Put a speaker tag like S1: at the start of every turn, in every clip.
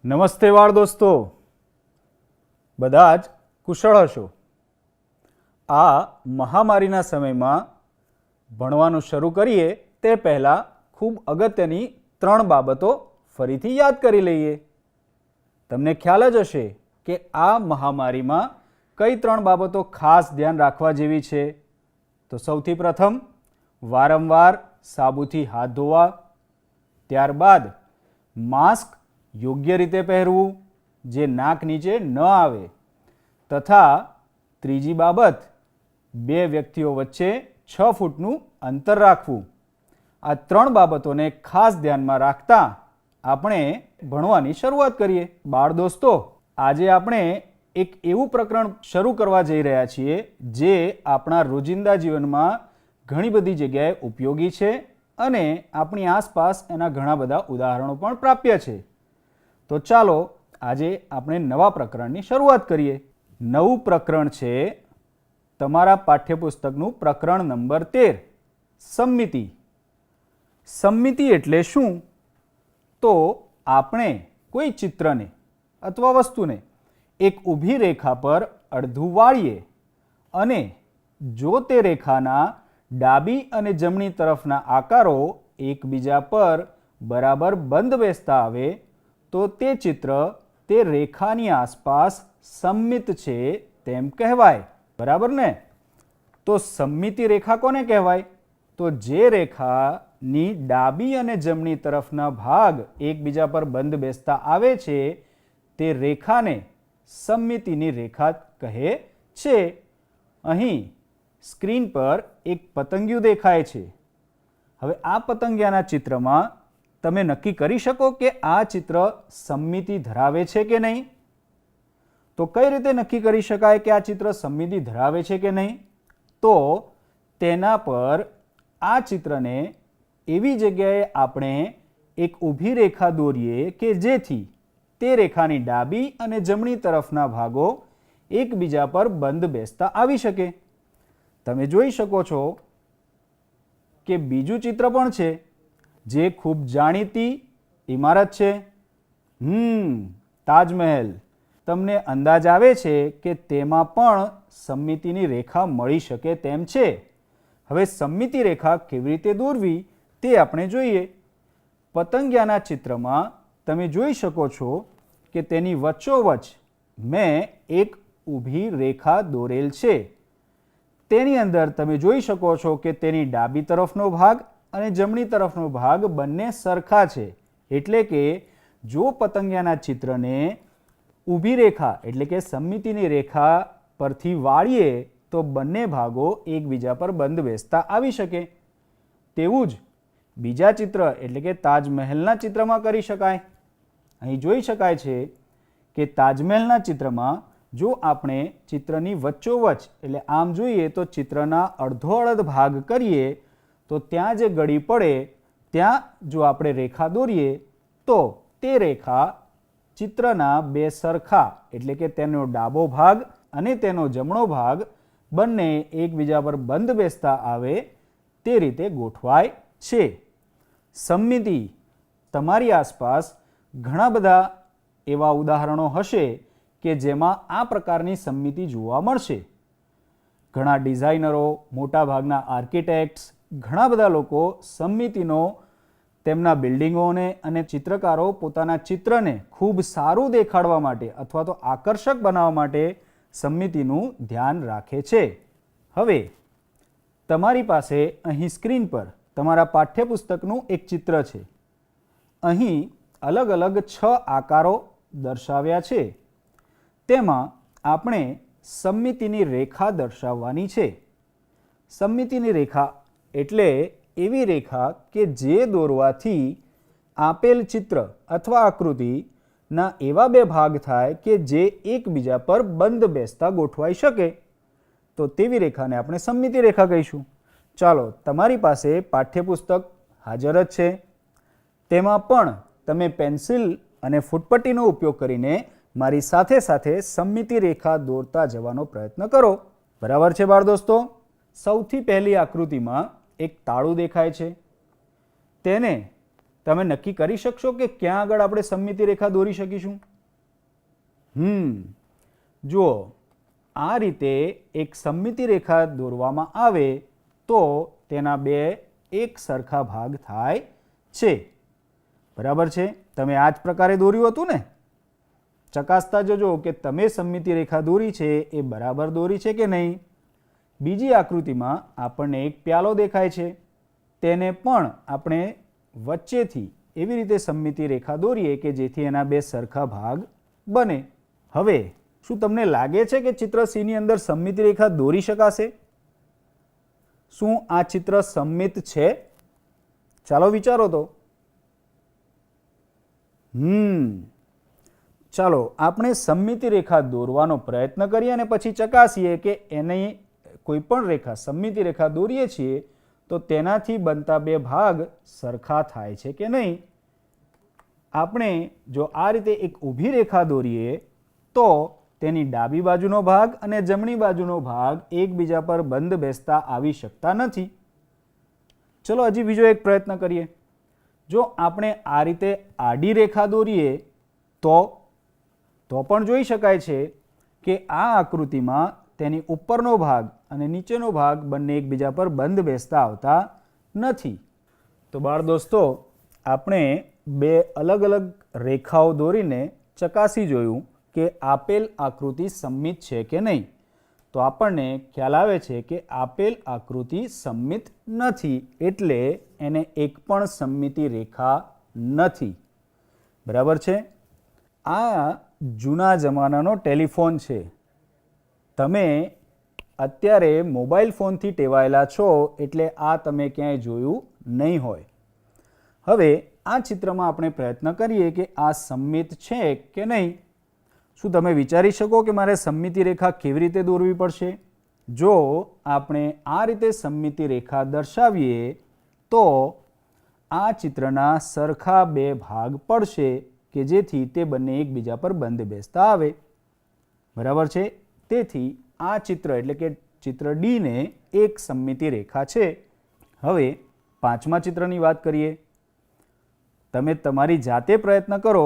S1: નમસ્તે વાળ દોસ્તો, બધા જ કુશળ હશો. આ મહામારીના સમયમાં ભણવાનું શરૂ કરીએ તે પહેલાં ખૂબ અગત્યની 3 બાબતો ફરીથી યાદ કરી લઈએ. તમને ખ્યાલ જ હશે કે આ મહામારીમાં કઈ 3 બાબતો ખાસ ધ્યાન રાખવા જેવી છે. તો સૌથી પ્રથમ, વારંવાર સાબુથી હાથ ધોવા. ત્યારબાદ માસ્ક યોગ્ય રીતે પહેરવું, જે નાક નીચે ન આવે. તથા ત્રીજી બાબત, 2 વ્યક્તિઓ વચ્ચે 6 ફૂટનું અંતર રાખવું. આ 3 બાબતોને ખાસ ધ્યાનમાં રાખતા આપણે ભણવાની શરૂઆત કરીએ. બાળ દોસ્તો, આજે આપણે એક એવું પ્રકરણ શરૂ કરવા જઈ રહ્યા છીએ જે આપણા રોજિંદા જીવનમાં ઘણી બધી જગ્યાએ ઉપયોગી છે અને આપણી આસપાસ એના ઘણા બધા ઉદાહરણો પણ પ્રાપ્ય છે. તો ચાલો આજે આપણે નવા પ્રકરણની શરૂઆત કરીએ. નવું પ્રકરણ છે તમારા પાઠ્યપુસ્તકનું પ્રકરણ નંબર 13, સમમિતિ. સમમિતિ એટલે શું? તો આપણે કોઈ ચિત્રને અથવા વસ્તુને એક ઊભી રેખા પર અડધું વાળીએ અને જો તે રેખાના ડાબી અને જમણી તરફના આકારો એકબીજા પર બરાબર બંધ બેસતા આવે તો તે ચિત્ર તે રેખાની આસપાસ સમમિત છે તેમ કહેવાય. બરાબર ને? તો સમમિતિ રેખા કોને કહેવાય? તો જે રેખાની ડાબી અને જમણી તરફના ભાગ એકબીજા પર બંધ બેસતા આવે છે તે રેખાને સમમિતિની રેખા કહે છે. અહીં સ્ક્રીન પર એક પતંગિયું દેખાય છે. હવે આ પતંગિયાના ચિત્રમાં તમે નક્કી કરી શકો કે આ ચિત્ર સમમિતિ ધરાવે છે કે નહીં? તો કઈ રીતે નક્કી કરી શકાય કે આ ચિત્ર સમમિતિ ધરાવે છે કે નહીં? તો તેના પર આ ચિત્રને એવી જગ્યાએ આપણે એક ઊભી રેખા દોરીએ કે જેથી તે રેખાની ડાબી અને જમણી તરફના ભાગો એકબીજા પર બંધ બેસતા આવી શકે. તમે જોઈ શકો છો કે બીજું ચિત્ર પણ છે જે ખૂબ જાણીતી ઇમારત છે. તાજમહેલ. તમને અંદાજ આવે છે કે તેમાં પણ સમમિતિની રેખા મળી શકે તેમ છે. હવે સમમિતિ રેખા કેવી રીતે દોરવી તે આપણે જોઈએ. પતંગિયાના ચિત્રમાં તમે જોઈ શકો છો કે તેની વચ્ચોવચ્ચ મેં એક ઊભી રેખા દોરેલ છે. તેની અંદર તમે જોઈ શકો છો કે તેની ડાબી તરફનો ભાગ અને જમણી તરફનો ભાગ બંને સરખા છે. એટલે કે જો પતંગિયાના ચિત્રને ઊભી રેખા એટલે કે સમમિતિની રેખા પરથી વાળીએ તો બંને ભાગો એકબીજા પર બંધ બેસતા આવી શકે. તેવું જ બીજા ચિત્ર એટલે કે તાજમહેલના ચિત્રમાં કરી શકાય. અહીં જોઈ શકાય છે કે તાજમહેલના ચિત્રમાં જો આપણે ચિત્રની વચ્ચોવચ્ચ એટલે આમ જોઈએ તો ચિત્રના અડધો અડધ ભાગ કરીએ તો ત્યાં જે ગળી પડે ત્યાં જો આપણે રેખા દોરીએ તો તે રેખા ચિત્રના 2 સરખા એટલે કે તેનો ડાબો ભાગ અને તેનો જમણો ભાગ બંને એકબીજા પર બંધ બેસતા આવે તે રીતે ગોઠવાય છે. સમમિતિ. તમારી આસપાસ ઘણા બધા એવા ઉદાહરણો હશે કે જેમાં આ પ્રકારની સમમિતિ જોવા મળશે. ઘણા ડિઝાઇનરો, મોટાભાગના આર્કિટેક્ટ્સ, ઘણા બધા લોકો સમમિતિનો તેમના બિલ્ડિંગોને અને ચિત્રકારો પોતાના ચિત્રને ખૂબ સારું દેખાડવા માટે અથવા તો આકર્ષક બનાવવા માટે સમમિતિનું ધ્યાન રાખે છે. હવે તમારી પાસે અહીં સ્ક્રીન પર તમારા પાઠ્યપુસ્તકનું એક ચિત્ર છે. અહીં અલગ અલગ 6 આકારો દર્શાવ્યા છે. તેમાં આપણે સમમિતિની રેખા દર્શાવવાની છે. સમમિતિની રેખા એટલે એવી રેખા કે જે દોરવાથી આપેલ ચિત્ર અથવા આકૃતિના એવા 2 ભાગ થાય કે જે એકબીજા પર બંધ બેસતા ગોઠવાઈ શકે. તો તેવી રેખાને આપણે સમમિતિ રેખા કહીશું. ચાલો, તમારી પાસે પાઠ્યપુસ્તક હાજર જ છે. તેમાં પણ તમે પેન્સિલ અને ફૂટપટ્ટીનો ઉપયોગ કરીને મારી સાથે સાથે સમમિતિ રેખા દોરતા જવાનો પ્રયત્ન કરો. બરાબર છે બાળ દોસ્તો? સૌથી પહેલી આકૃતિમાં એક તાળું દેખાય છે. તેને તમે નક્કી કરી શકશો કે ક્યાં આગળ આપણે સમમિતિ રેખા દોરી શકીશું? જુઓ, આ રીતે એક સમમિતિ રેખા દોરવામાં આવે તો તેના બે એક સરખા ભાગ થાય છે. બરાબર છે? તમે આ જ પ્રકારે દોર્યું હતું ને? ચકાસતા જજો કે તમે સમમિતિ રેખા દોરી છે એ બરાબર દોરી છે કે નહીં. બીજી આકૃતિમાં આપણને એક પ્યાલો દેખાય છે, તેને પણ આપણે વચ્ચેથી એવી રીતે સમમિતિ રેખા દોરીએ કે જેથી એના બે સરખા ભાગ બને. હવે શું તમને લાગે છે કે ચિત્ર સી ની અંદર સમમિતિ રેખા દોરી શકાશે? શું આ ચિત્ર સમમિત છે? ચાલો વિચારો તો. ચાલો આપણે સમમિતિ રેખા દોરવાનો પ્રયત્ન કરીએ અને પછી ચકાસીએ કે એની કોઈ પણ રેખા સમમિતિ રેખા દોરીએ છીએ તો તેનાથી બનતા બે ભાગ સરખા થાય છે કે નહીં. આપણે જો આ રીતે એક ઊભી રેખા દોરીએ તો તેની ડાબી બાજુનો ભાગ અને જમણી બાજુનો ભાગ એકબીજા પર બંધ બેસતા આવી શકતા નથી. ચલો હજી બીજો એક પ્રયત્ન કરીએ. જો આપણે આ રીતે આડી રેખા દોરીએ તો પણ જોઈ શકાય છે કે આ આકૃતિમાં તેની ઉપરનો ભાગ અને નીચેનો ભાગ બંને એકબીજા પર બંધ બેસતા આવતા નથી. તો બાળ દોસ્તો, આપણે બે અલગ અલગ રેખાઓ દોરીને ચકાસી જોયું કે આપેલ આકૃતિ સમમિત છે કે નહીં. તો આપણને ખ્યાલ આવે છે કે આપેલ આકૃતિ સમમિત નથી, એટલે એને એક પણ સમમિતિ રેખા નથી. બરાબર છે? આ જૂના જમાનાનો ટેલિફોન છે. તમે અત્યારે મોબાઈલ ફોનથી ટેવાયેલા છો એટલે આ તમે ક્યાંય જોયું નહીં હોય. હવે આ ચિત્રમાં આપણે પ્રયત્ન કરીએ કે આ સમમિત છે કે નહીં. શું તમે વિચારી શકો કે મારે સમમિતિ રેખા કેવી રીતે દોરવી પડશે? જો આપણે આ રીતે સમમિતિ રેખા દર્શાવીએ તો આ ચિત્રના સરખા બે ભાગ પડશે કે જેથી તે બંને એકબીજા પર બંધ બેસતા આવે. બરાબર છે? તેથી આ ચિત્ર એટલે કે ચિત્ર ડી ને એક સમમિતિ રેખા છે. હવે પાંચમા ચિત્રની વાત કરીએ. તમે તમારી જાતે પ્રયત્ન કરો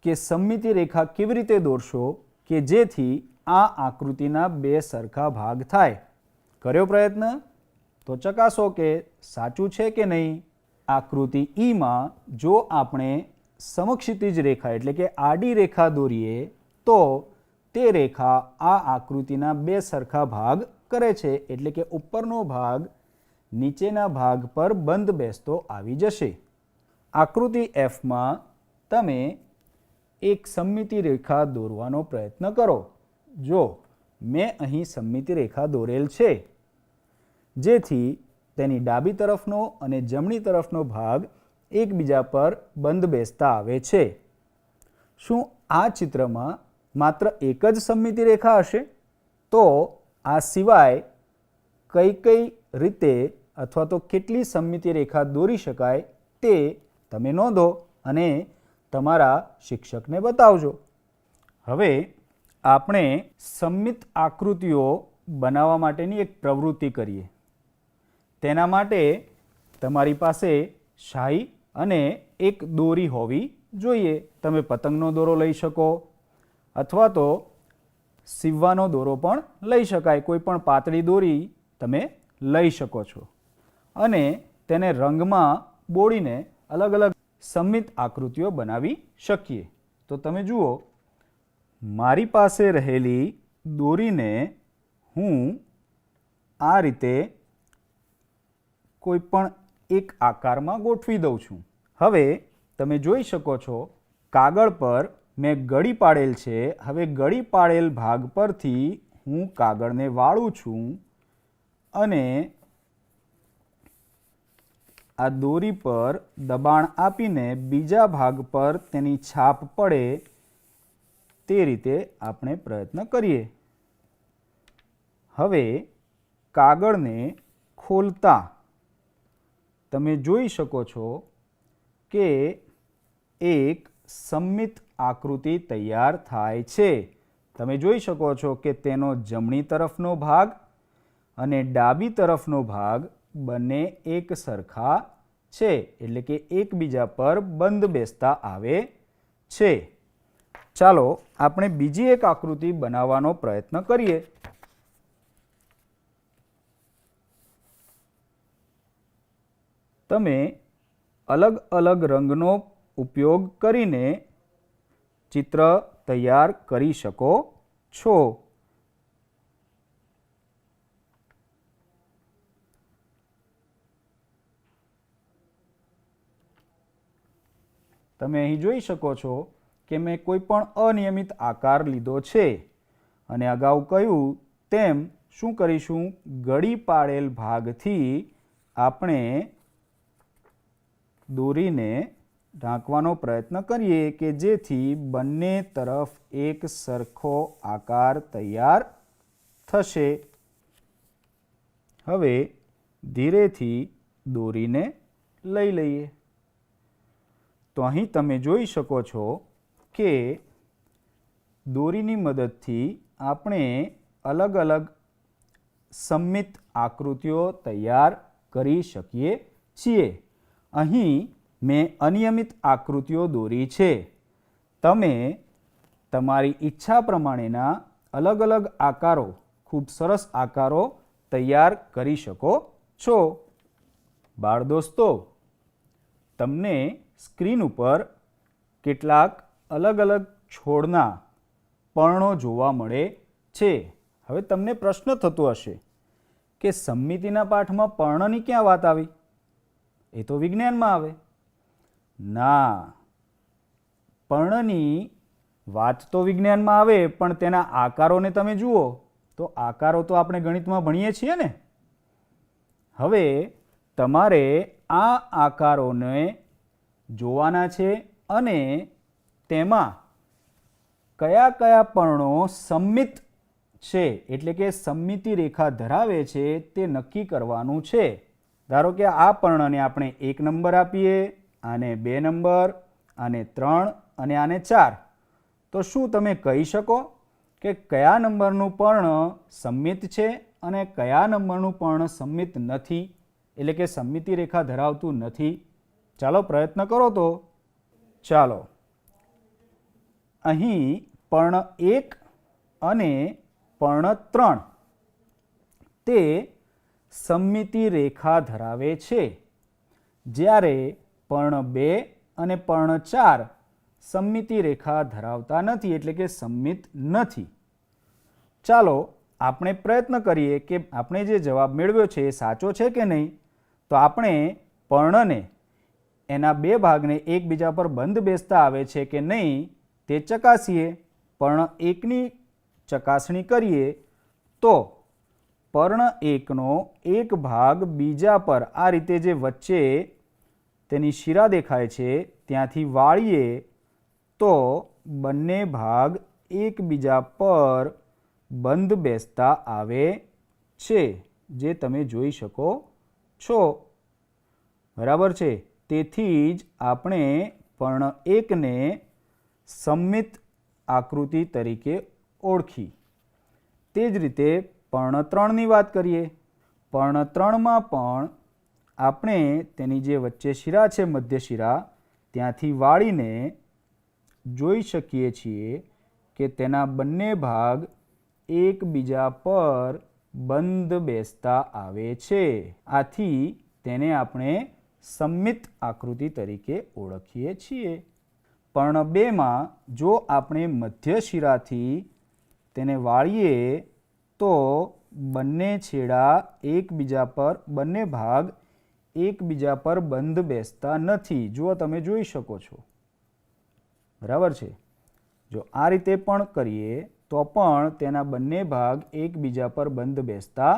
S1: કે સમમિતિ રેખા કેવી રીતે દોરશો કે જેથી આ આકૃતિના બે સરખા ભાગ થાય. કર્યો પ્રયત્ન? તો ચકાસો કે સાચું છે કે નહીં. આકૃતિ ઈમાં જો આપણે સમક્ષિતિજ રેખા એટલે કે આડી રેખા દોરીએ તો તે રેખા આ આકૃતિના બે સરખા ભાગ કરે છે, એટલે કે ઉપરનો ભાગ નીચેના ભાગ પર બંધ બેસતો આવી જશે. આકૃતિ એફમાં તમે એક સમમિતિ રેખા દોરવાનો પ્રયત્ન કરો. જો મેં અહીં સમમિતિ રેખા દોરેલ છે જેથી તેની ડાબી તરફનો અને જમણી તરફનો ભાગ એકબીજા પર બંધ બેસતા આવે છે. શું આ ચિત્રમાં માત્ર એક જ સમમિતિ રેખા હશે? તો આ સિવાય કઈ રીતે અથવા તો કેટલી સમમિતિ રેખા દોરી શકાય તે તમે નોંધો અને તમારા શિક્ષકને બતાવજો. હવે આપણે સમમિત આકૃતિઓ બનાવવા માટેની એક પ્રવૃત્તિ કરીએ. તેના માટે તમારી પાસે શાહી અને એક દોરી હોવી જોઈએ. તમે પતંગનો દોરો લઈ શકો અથવા તો સીવવાનો દોરો પણ લઈ શકાય. કોઈ પણ પાતળી દોરી તમે લઈ શકો છો અને તેને રંગમાં બોળીને અલગ અલગ સમમિત આકૃતિઓ બનાવી શકીએ. તો તમે જુઓ, મારી પાસે રહેલી દોરીને હું આ રીતે કોઈ પણ એક આકારમાં ગોઠવી દઉં છું. હવે તમે જોઈ શકો છો કાગળ પર મેં ગળી પાડેલ છે. હવે ગળી પાડેલ ભાગ પરથી હું કાગળને વાળું છું અને આ દોરી પર દબાણ આપીને બીજા ભાગ પર તેની છાપ પડે તે રીતે આપણે પ્રયત્ન કરીએ. હવે કાગળને ખોલતા તમે જોઈ શકો છો કે એક સમમિત આકૃતિ તૈયાર થાય છે. તમે જોઈ શકો છો કે તેનો જમણી તરફનો ભાગ અને ડાબી તરફનો ભાગ બંને એક સરખા છે, એટલે કે એકબીજા પર બંધ બેસતા આવે છે. ચાલો આપણે બીજી એક આકૃતિ બનાવવાનો પ્રયત્ન કરીએ. તમે અલગ અલગ રંગનો ઉપયોગ કરીને ચિત્ર તૈયાર કરી શકો છો. તમે અહીં જોઈ શકો છો કે મેં કોઈ પણ અનિયમિત આકાર લીધો છે અને અગાઉ કહ્યું તેમ શું કરીશું, ગળી પાડેલ ભાગથી આપણે દોરીને ઢાંકવાનો પ્રયત્ન કરીએ કે જેથી બંને તરફ એક સરખો આકાર તૈયાર થશે. હવે ધીરેથી દોરીને લઈ લઈએ. તો અહીં તમે જોઈ શકો છો કે દોરીની મદદથી આપણે અલગ અલગ સમમિત આકૃતિઓ તૈયાર કરી શકીએ છીએ. અહીં મેં અનિયમિત આકૃતિઓ દોરી છે. તમે તમારી ઈચ્છા પ્રમાણેના અલગ અલગ આકારો, ખૂબ સરસ આકારો તૈયાર કરી શકો છો. બાળ દોસ્તો, તમને સ્ક્રીન ઉપર કેટલાક અલગ અલગ છોડના પર્ણો જોવા મળે છે. હવે તમને પ્રશ્ન થતો હશે કે સમમિતિના પાઠમાં પર્ણની ક્યાં વાત આવી? એ તો વિજ્ઞાનમાં આવે. ના, પર્ણની વાત તો વિજ્ઞાનમાં આવે, પણ તેના આકારોને તમે જુઓ તો આકારો તો આપણે ગણિતમાં ભણીએ છીએ ને. હવે તમારે આ આકારોને જોવાના છે અને તેમાં કયા કયા પર્ણો સમમિત છે, એટલે કે સમમિતિ રેખા ધરાવે છે, તે નક્કી કરવાનું છે. ધારો કે આ પર્ણને આપણે 1 નંબર આપીએ, આને 2 નંબર, આને 3 અને આને 4. તો શું તમે કહી શકો કે કયા નંબરનું પર્ણ સમમિત છે અને કયા નંબરનું પર્ણ સમમિત નથી, એટલે કે સમમિતિ રેખા ધરાવતું નથી? ચાલો પ્રયત્ન કરો તો. ચાલો, અહીં પર્ણ 1 અને પર્ણ 3 તે સમમિતિ રેખા ધરાવે છે, જ્યારે પર્ણ 2 અને પર્ણ 4 સમમિતિ રેખા ધરાવતા નથી, એટલે કે સમમિત નથી. ચાલો આપણે પ્રયત્ન કરીએ કે આપણે જે જવાબ મેળવ્યો છે એ સાચો છે કે નહીં. તો આપણે પર્ણને, એના 2 ભાગને એકબીજા પર બંધ બેસતા આવે છે કે નહીં તે ચકાસીએ. પર્ણ 1ની ચકાસણી કરીએ તો પર્ણ 1નો એક ભાગ બીજા પર આ રીતે, જે વચ્ચે તેની શિરા દેખાય છે ત્યાંથી વાળીએ તો બંને ભાગ એકબીજા પર બંધ બેસતા આવે છે, જે તમે જોઈ શકો છો. બરાબર છે. તેથી જ આપણે પર્ણ 1ને સમમિત આકૃતિ તરીકે ઓળખી. તે જ રીતે પર્ણ 3ની વાત કરીએ. પર્ણ 3માં પણ આપણે તેની જે વચ્ચે શિરા છે, મધ્ય શિરા, ત્યાંથી વાળીને જોઈ શકીએ છીએ કે તેના બંને ભાગ એકબીજા પર બંધ બેસતા આવે છે. આથી તેને આપણે સમમિત આકૃતિ તરીકે ઓળખીએ છીએ. પર્ણ 2માં જો આપણે મધ્ય શિરાથી તેને વાળીએ તો બંને છેડા એકબીજા પર, બંને ભાગ એકબીજા પર બંધ બેસતા નથી. જુઓ, તમે જોઈ શકો છો. બરાબર છે. જો આ રીતે પણ કરીએ તો પણ તેના બંને ભાગ એકબીજા પર બંધ બેસતા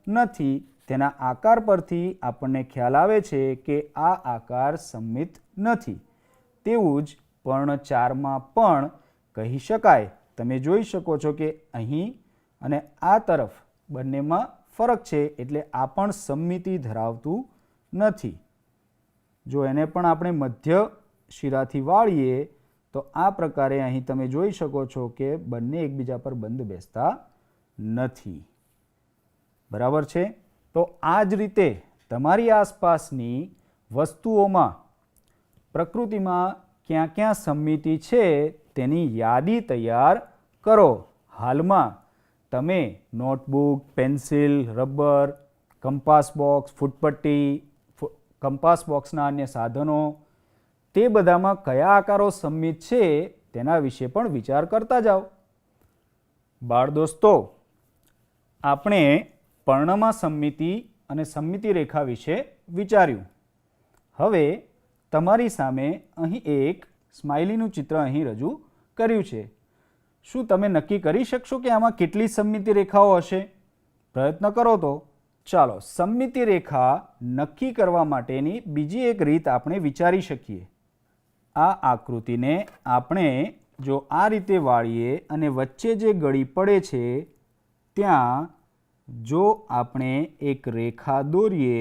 S1: નથી. તેના આકાર પરથી આપણને ખ્યાલ આવે છે કે આ આકાર સમમિત નથી. તેવું જ પર્ણ 4માં પણ કહી શકાય. તમે જોઈ શકો છો કે અહીં અને આ તરફ બંનેમાં ફરક છે, એટલે આ પણ સમમિતિ ધરાવતું નથી. જો એને પણ આપણે મધ્ય શિરાથી વાળીએ તો આ પ્રકારે અહીં તમે જોઈ શકો છો કે બંને એકબીજા પર બંધ બેસતા નથી. બરાબર છે. તો આ જ રીતે તમારી આસપાસની વસ્તુઓમાં પ્રકૃતિમાં ક્યાં ક્યાં સમમિતિ છે તેની યાદી તૈયાર કરો. હાલમાં તમે notebook, pencil, rubber, compass box, ફૂટપટ્ટી, કંપાસ બોક્સના અન્ય સાધનો, તે બધામાં કયા આકારો સંમિત છે તેના વિશે પણ વિચાર કરતા જાઓ. બાળ દોસ્તો, આપણે પર્ણમાં સમમિતિ અને સમમિતિ રેખા વિશે વિચાર્યું. હવે તમારી સામે અહીં એક સ્માઇલીનું ચિત્ર અહીં રજૂ કર્યું છે. શું તમે નક્કી કરી શકશો કે આમાં કેટલી સમમિતિ રેખાઓ હશે? પ્રયત્ન કરો તો. ચાલો, સમમિતિ રેખા નક્કી કરવા માટેની બીજી એક રીત આપણે વિચારી શકીએ. આ આકૃતિને આપણે જો આ રીતે વાળીએ અને વચ્ચે જે ગળી પડે છે ત્યાં જો આપણે એક રેખા દોરીએ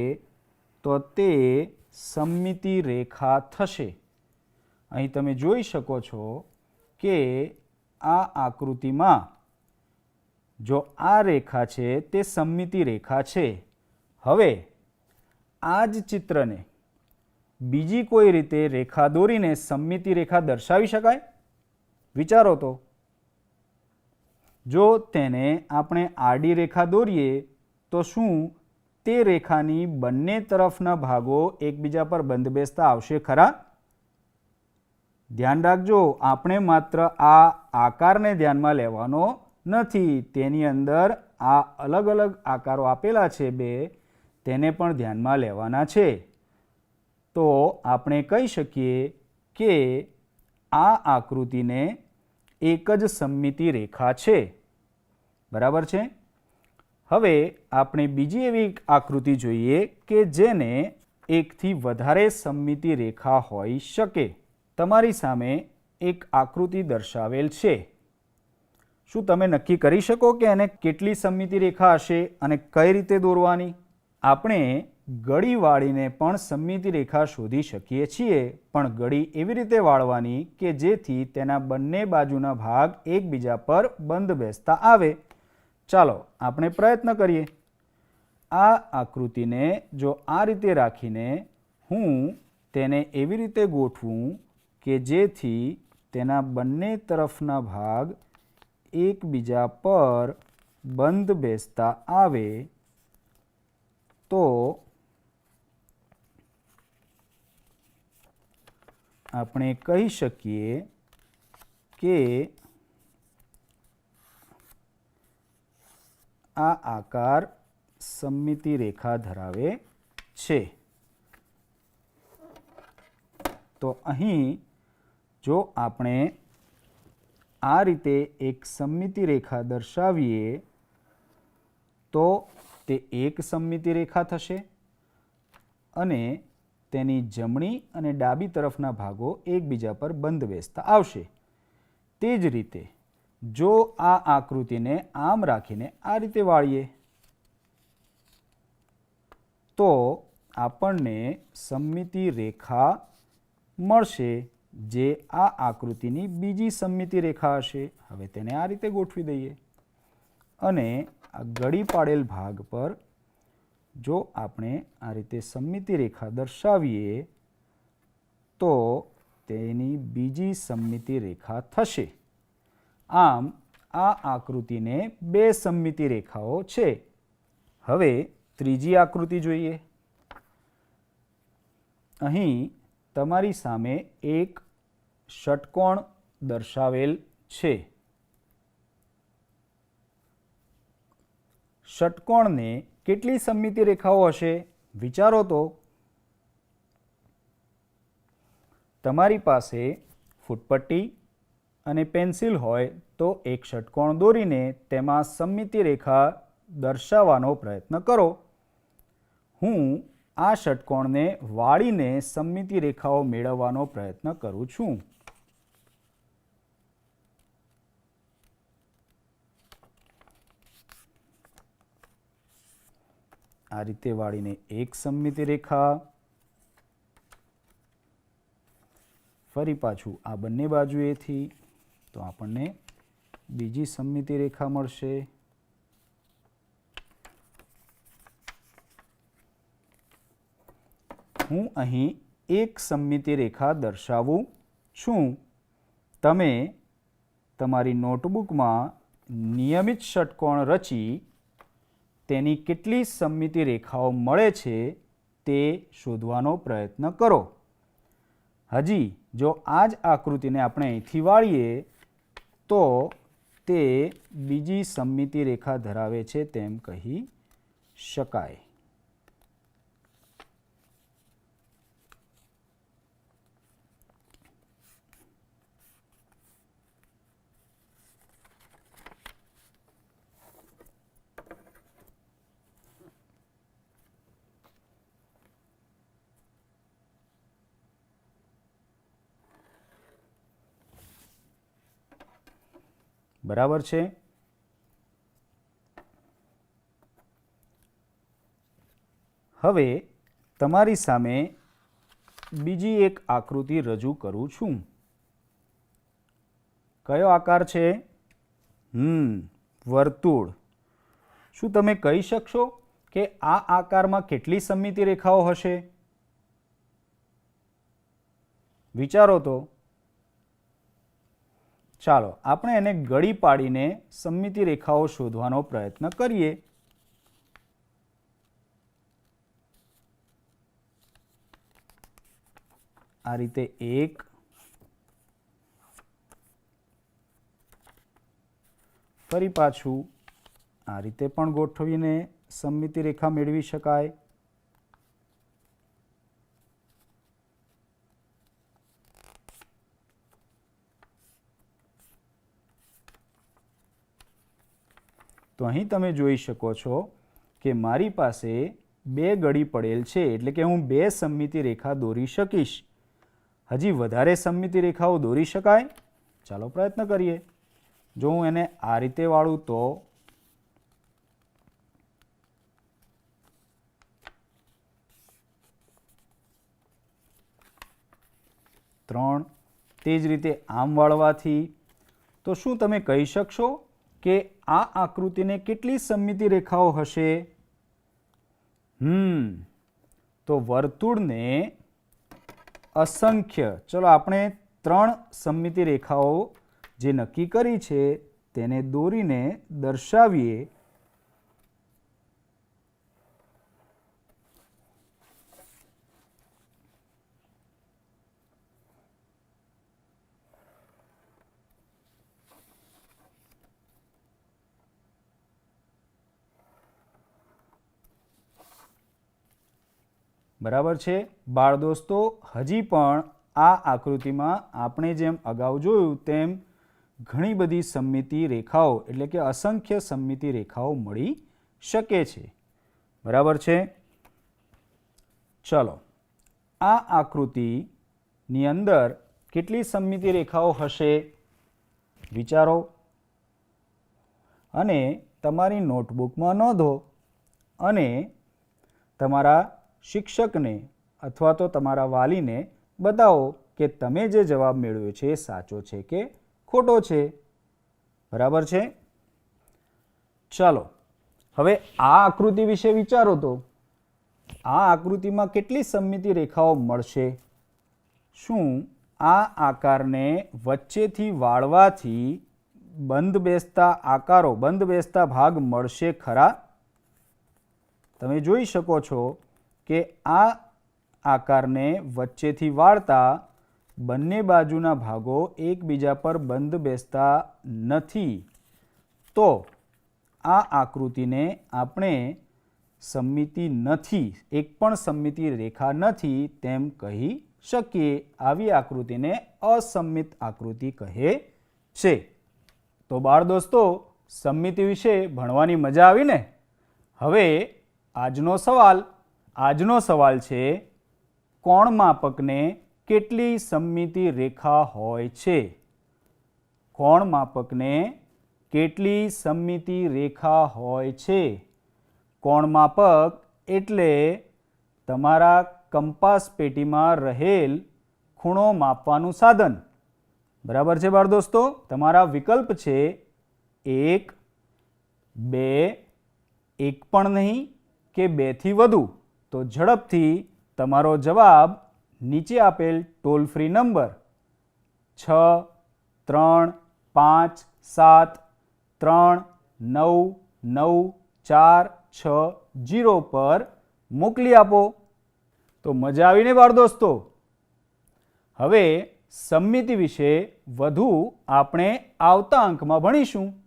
S1: તો તે સમમિતિ રેખા થશે. અહીં તમે જોઈ શકો છો કે આ આકૃતિમાં જો આ રેખા છે તે સમમિતિ રેખા છે. હવે આ જ ચિત્રને બીજી કોઈ રીતે રેખા દોરીને સમમિતિ રેખા દર્શાવી શકાય? વિચારો તો. જો તેને આપણે આડી રેખા દોરીએ તો શું તે રેખાની બંને તરફના ભાગો એકબીજા પર બંધબેસતા આવશે ખરા? ધ્યાન રાખજો, આપણે માત્ર આ આકારને ધ્યાનમાં લેવાનો નથી. તેની અંદર આ અલગ અલગ આકારો આપેલા છે બે, તેને પણ ધ્યાનમાં લેવાના છે. તો આપણે કહી શકીએ કે આ આકૃતિને એક જ સમમિતિ રેખા છે. બરાબર છે? હવે આપણે બીજી એવી આકૃતિ જોઈએ કે જેને એકથી વધારે સમમિતિ રેખા હોઈ શકે. તમારી સામે એક આકૃતિ દર્શાવેલ છે. શું તમે નક્કી કરી શકો કે એને કેટલી સમમિતિ રેખા હશે અને કઈ રીતે દોરવાની? આપણે ગળી વાળીને પણ સમમિતિ રેખા શોધી શકીએ છીએ, પણ ગળી એવી રીતે વાળવાની કે જેથી તેના બંને બાજુના ભાગ એકબીજા પર બંધ બેસતા આવે. ચાલો આપણે પ્રયત્ન કરીએ. આ આકૃતિને જો આ રીતે રાખીને હું તેને એવી રીતે ગોઠવું કે જેથી તેના બંને તરફના ભાગ એકબીજા પર બંધ બેસતા આવે તો આપણે કહી શકીએ કે આ આકાર સમમિતિ રેખા ધરાવે છે. તો અહીં જો આપણે આ રીતે એક સમમિતિ રેખા દર્શાવીએ તો તે એક સમમિતિ રેખા થશે અને તેની જમણી અને ડાબી તરફના ભાગો એકબીજા પર બંધ બેસતા આવશે. તે જ રીતે જો આ આકૃતિને આમ રાખીને આ રીતે વાળીએ તો આપણને સમમિતિ રેખા મળશે જે આ આકૃતિની બીજી સમમિતિ રેખા હશે. હવે તેને આ રીતે ગોઠવી દઈએ અને આ ગળી પાડેલ ભાગ પર જો આપણે આ રીતે સમમિતિ રેખા દર્શાવીએ તો તેની બીજી સમમિતિ રેખા થશે. આમ આ આકૃતિને બે સમમિતિ રેખાઓ છે. હવે ત્રીજી આકૃતિ જોઈએ. અહીં તમારી સામે એક ષટકોણ દર્શાવેલ છે. ષટકોણને કેટલી સમમિતિ રેખાઓ હશે? વિચારો તો. તમારી પાસે ફૂટપટ્ટી અને પેન્સિલ હોય તો એક ષટકોણ દોરીને તેમાં સમમિતિ રેખા દર્શાવવાનો પ્રયત્ન કરો. હું આ ષટકોણને વાળીને સમમિતિ રેખાઓ મેળવવાનો પ્રયત્ન કરું છું. આ રીતે વાળીને એક સમમિતિ રેખા, ફરી પાછું આ બંને બાજુએથી તો આપણને બીજી સમમિતિ રેખા મળશે. હું અહીં એક સમમિતિ રેખા દર્શાવું છું. તમે તમારી નોટબુકમાં નિયમિત ષટકોણ રચી તેની કેટલી સમમિતિ રેખાઓ મળે છે તે શોધવાનો પ્રયત્ન કરો. હજી જો આ જ આકૃતિને આપણે અહીંથી વાળીએ તો તે બીજી સમમિતિ રેખા ધરાવે છે તેમ કહી શકાય. બરાબર છે. હવે તમારી સામે બીજી એક આકૃતિ રજૂ કરું છું. કયો આકાર છે? વર્તુળ. શું તમે કહી શકશો કે આ આકારમાં કેટલી સમમિતિ રેખાઓ હશે? વિચારો તો. ચાલો આપણે એને ગળી પાડીને સમમિતિ રેખાઓ શોધવાનો પ્રયત્ન કરીએ. આ રીતે એક, ફરી પાછું આ રીતે પણ ગોઠવીને સમમિતિ રેખા મેળવી શકાય. તો અહીં તમે જોઈ શકો છો કે મારી પાસે બે ગળી પડેલ છે, એટલે કે હું બે સમમિતિ રેખા દોરી શકીશ. હજી વધારે સમમિતિ રેખાઓ દોરી શકાય? ચાલો પ્રયત્ન કરીએ. જો હું એને આ રીતે વાળું તો ત્રણ, તે જ રીતે આમ વાળવાથી તો શું તમે કહી શકશો કે આ આકૃતિને કેટલી સમમિતિ રેખાઓ હશે? તો વર્તુળને અસંખ્ય, ચલો આપણે 3 સમમિતિ રેખાઓ જે નક્કી કરી છે તેને દોરીને દર્શાવીએ. બરાબર છે બાળ દોસ્તો. હજી પણ આ આકૃતિમાં આપણે જેમ અગાઉ જોયું તેમ ઘણી બધી સમમિતિ રેખાઓ એટલે કે અસંખ્ય સમમિતિ રેખાઓ મળી શકે છે. બરાબર છે. ચલો આ આકૃતિની અંદર કેટલી સમમિતિ રેખાઓ હશે? વિચારો અને તમારી નોટબુકમાં નોંધો અને તમારા શિક્ષકને અથવા તો તમારા વાલીને બતાવો કે તમે જે જવાબ મેળવ્યો છે એ સાચો છે કે ખોટો છે. બરાબર છે. ચાલો હવે આ આકૃતિ વિશે વિચારો તો આ આકૃતિમાં કેટલી સમમિતિ રેખાઓ મળશે? શું આ આકારને વચ્ચેથી વાળવાથી બંધ બેસતા આકારો, બંધ બેસતા ભાગ મળશે ખરા? તમે જોઈ શકો છો કે આ આકારને વચ્ચેથી વાળતા બંને બાજુના ભાગો એકબીજા પર બંધ બેસતા નથી. તો આ આકૃતિને આપણે સમમિતિ નથી, એક પણ સમમિતિ રેખા નથી તેમ કહી શકીએ. આવી આકૃતિને અસમમિત આકૃતિ કહે છે. તો બાળ દોસ્તો સમમિતિ વિશે ભણવાની મજા આવી ને? હવે આજનો સવાલ છે કોણ માપકને કેટલી સમમિતિ રેખા હોય છે? કોણ માપકને કેટલી સમમિતિ રેખા હોય છે? કોણ માપક એટલે તમારા કંપાસ પેટીમાં રહેલ ખૂણો માપવાનું સાધન. બરાબર છે બાળ દોસ્તો. તમારા વિકલ્પ છે 1, 2, 1 પણ નહીં કે 2 થી વધુ. તો ઝડપથી તમારો જવાબ નીચે આપેલ ટોલ ફ્રી નંબર 635739946 પર મોકલી આપો. તો મજા આવીને બાળ દોસ્તો. હવે સમમિતિ વિશે વધુ આપણે આવતા અંકમાં ભણીશું.